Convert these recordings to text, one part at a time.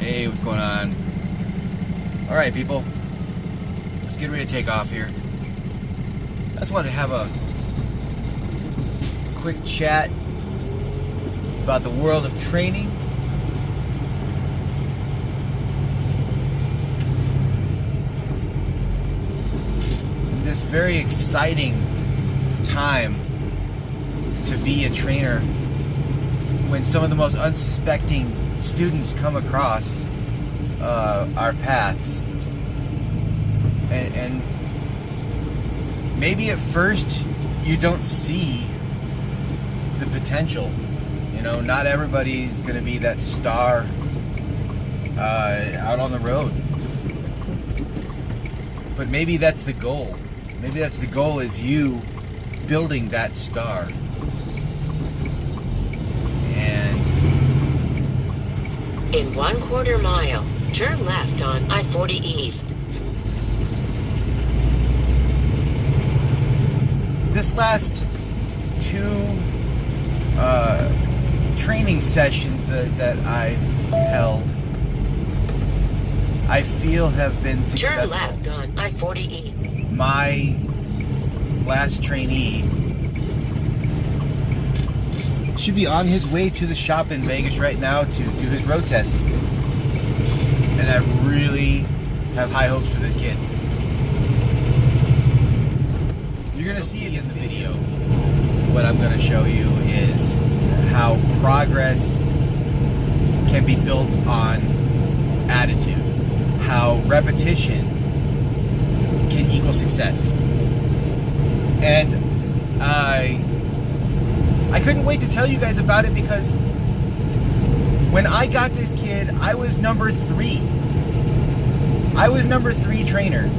Hey, what's going on? Alright, people. Let's get ready to take off here. I just wanted to have a quick chat about the world of training. In this very exciting time to be a trainer, when some of the most unsuspecting students come across our paths, and maybe at first you don't see the potential. You know, not everybody's going to be that star out on the road, but maybe that's the goal. Maybe that's the goal, is you building that star. In 1/4 mile, turn left on I-40 East. This last two training sessions that I've held, I feel have been successful. Turn left on I-40 East. My last trainee should be on his way to the shop in Vegas right now to do his road test. And I really have high hopes for this kid. You're going to see in this video, what I'm going to show you is how progress can be built on attitude. How repetition can equal success. And I couldn't wait to tell you guys about it, because when I got this kid, I was number 3. I was number 3 trainer.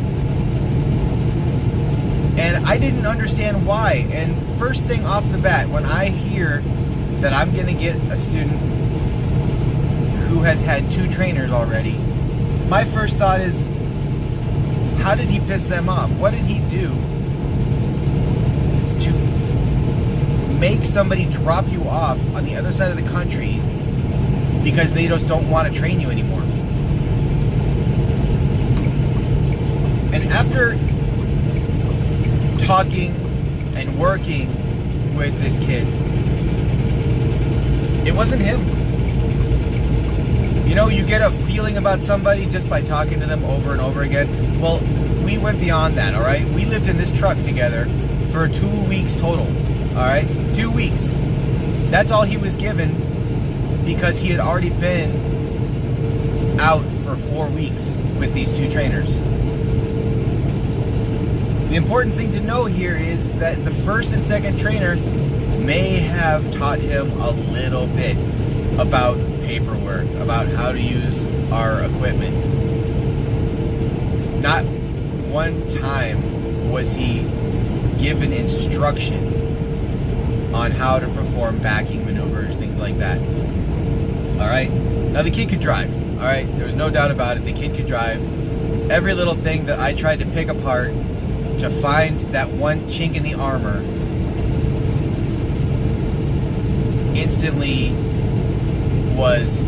And I didn't understand why. And first thing off the bat, when I hear that I'm going to get a student who has had 2 trainers already, my first thought is, how did he piss them off? What did he do to make somebody drop you off on the other side of the country because they just don't want to train you anymore? And after talking and working with this kid, it wasn't him. You know, you get a feeling about somebody just by talking to them over and over again. Well, we went beyond that, all right? We lived in this truck together for 2 weeks total, all right? 2 weeks. That's all he was given, because he had already been out for 4 weeks with these 2 trainers. The important thing to know here is that the first and second trainer may have taught him a little bit about paperwork, about how to use our equipment. Not one time was he given instruction on how to perform backing maneuvers, things like that. Alright? Now the kid could drive. Alright? There was no doubt about it. The kid could drive. Every little thing that I tried to pick apart to find that one chink in the armor instantly was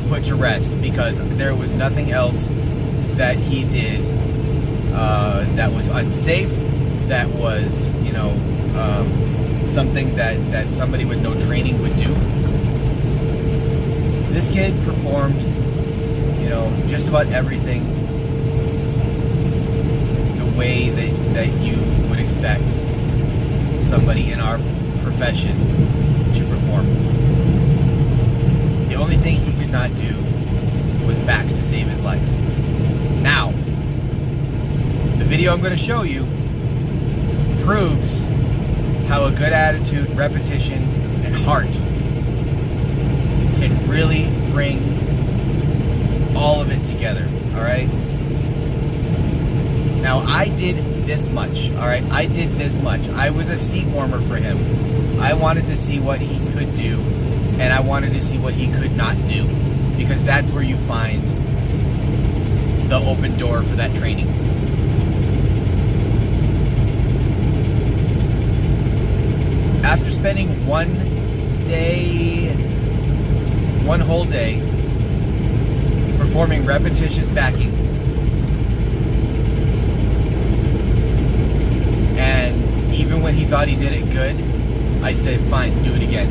put to rest, because there was nothing else that he did that was unsafe, that was, you know, something that somebody with no training would do. This kid performed, you know, just about everything the way that you would expect somebody in our profession to perform. The only thing he could not do was back to save his life. Now, the video I'm going to show you proves how a good attitude, repetition, and heart can really bring all of it together, alright? Now, I did this much, alright? I did this much. I was a seat warmer for him. I wanted to see what he could do, and I wanted to see what he could not do, because that's where you find the open door for that training. After spending one whole day performing repetitious backing. And even when he thought he did it good, I said, fine, do it again.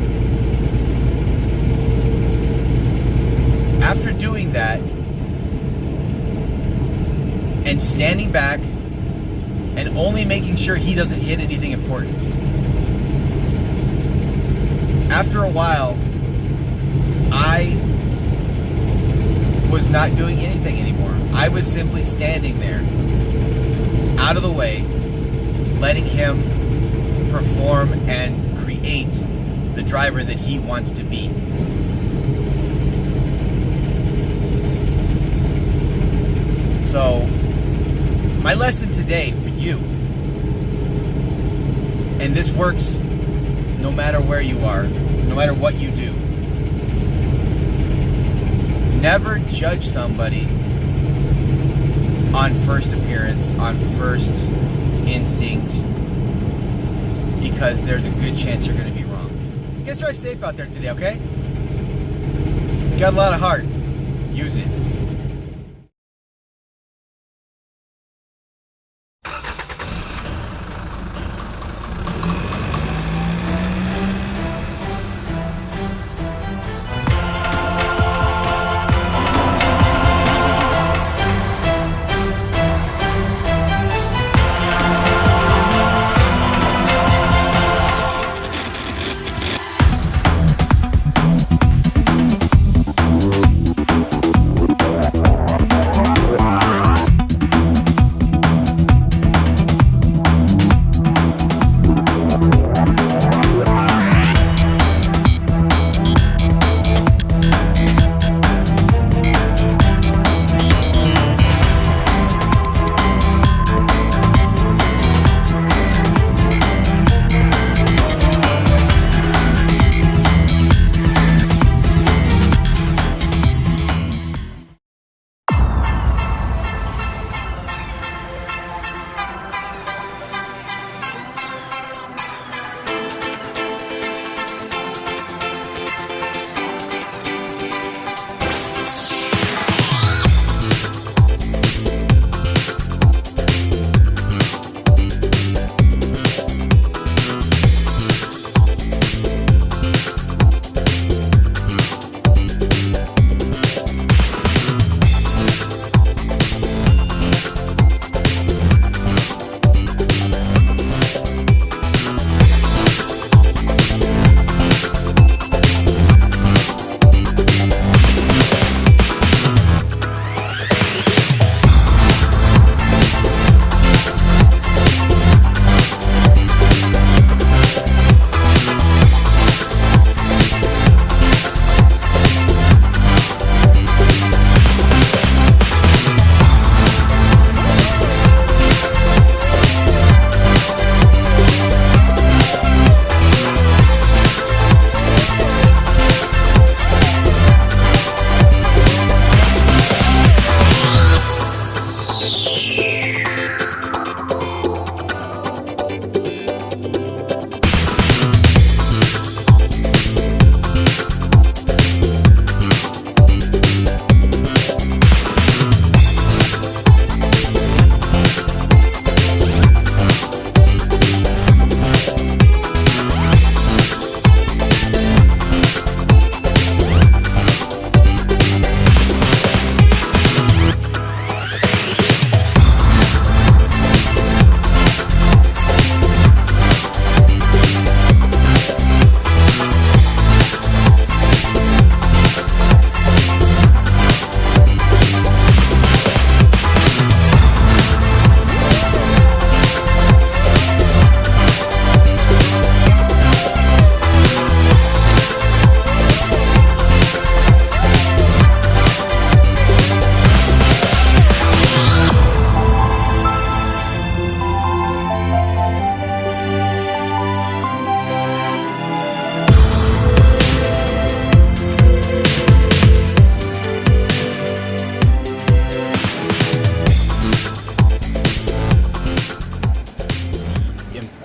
After doing that, and standing back, and only making sure he doesn't hit anything important, after a while, I was not doing anything anymore. I was simply standing there, out of the way, letting him perform and create the driver that he wants to be. So, my lesson today for you, and this works no matter where you are, no matter what you do, never judge somebody on first appearance, on first instinct, because there's a good chance you're going to be wrong. You guys drive safe out there today, okay? You got a lot of heart. Use it.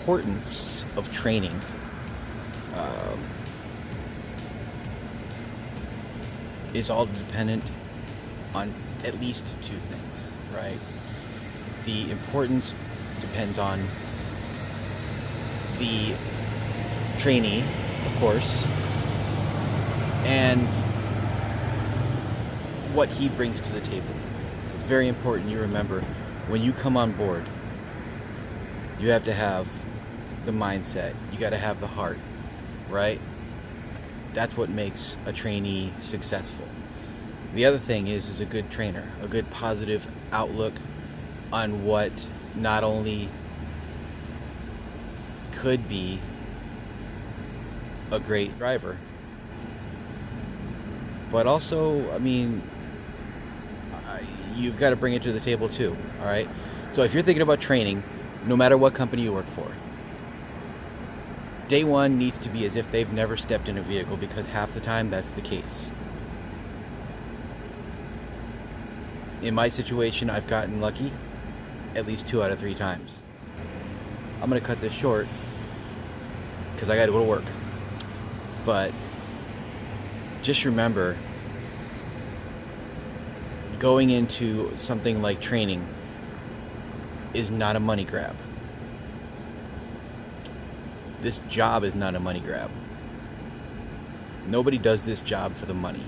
importance of training. Is all dependent on at least two things, right? The importance depends on the trainee, of course, and what he brings to the table. It's very important you remember when you come on board, you have to have the mindset, you got to have the heart, right? That's what makes a trainee successful. The other thing is a good trainer, a good positive outlook on what not only could be a great driver, but also, I mean, you've got to bring it to the table too, all right? So if you're thinking about training, no matter what company you work for, day one needs to be as if they've never stepped in a vehicle, because half the time that's the case. In my situation, I've gotten lucky at least 2 out of 3 times. I'm going to cut this short because I got to go to work. But just remember, going into something like training is not a money grab. This job is not a money grab. Nobody does this job for the money.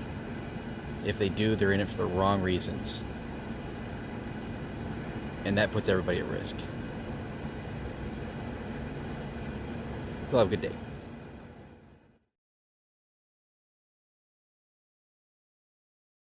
If they do, they're in it for the wrong reasons. And that puts everybody at risk. You'll have a good day.